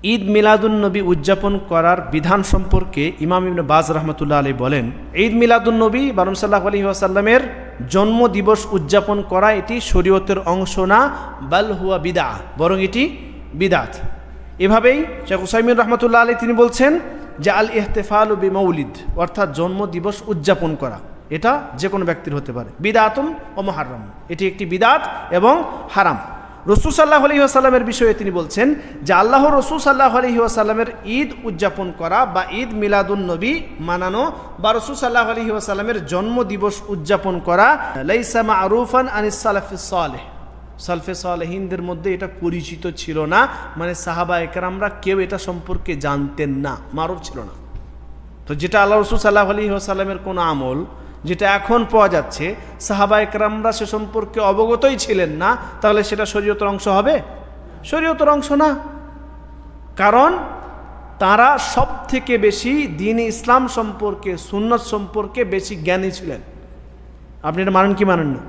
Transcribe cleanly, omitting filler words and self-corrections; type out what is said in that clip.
ঈদ মিলাদুন্নবী উদযাপন করার বিধান সম্পর্কে ইমাম ইবনে বাজ রহমতুল্লাহ আলাইহি বলেন, ঈদ মিলাদুন্নবী বারুম সাল্লাল্লাহু আলাইহি ওয়াসাল্লামের জন্মদিবস উদযাপন করা এটি শরীয়তের অংশ না, বাল হুয়া বিদআহ, বরং এটি বিদআত। এভাবেই শেখ উসাইমিন রহমতুল্লাহ আলাইহি তিনি বলছেন যে আল ইহতিফালু বিমাউলিদ, অর্থাৎ জন্মদিবস উদযাপন করা, এটা যে কোনো ব্যক্তির হতে পারে, বিদআতুন ও মুহাররাম, এটি একটি বিদআত এবং হারাম। রাসূল সাল্লাল্লাহু আলাইহি ওয়াসাল্লামের বিষয়ে তিনি বলছেন যে আল্লাহর রাসূল সাল্লাল্লাহু আলাইহি ওয়াসাল্লামের ঈদ উদযাপন করা বা ঈদ মিলাদুন নবী মানানো বা রাসূল সাল্লাল্লাহু আলাইহি ওয়াসাল্লামের জন্মদিবস উদযাপন করা লাইসা মা'রুফান আনিস সালাফিস সালেহ, সালফে সালেহিনদের মধ্যে এটা পরিচিত ছিল না, মানে সাহাবা একরামরা কেউ এটা সম্পর্কে জানতেন না, মারুফ ছিল না। তো যেটা আল্লাহ রাসূল সাল্লাল্লাহু আলাইহি ওয়াসাল্লামের কোনো আমল যেটা এখন পাওয়া যাচ্ছে, সাহাবা একরামরা সে সম্পর্কে অবগতই ছিলেন না, তাহলে সেটা শরীয়তের অংশ হবে? শরীয়তের অংশ না, কারণ তারা সব থেকে বেশি দ্বীন ইসলাম সম্পর্কে, সুন্নাত সম্পর্কে বেশি জ্ঞানী ছিলেন। আপনি এটা মানেন কি মানেন না?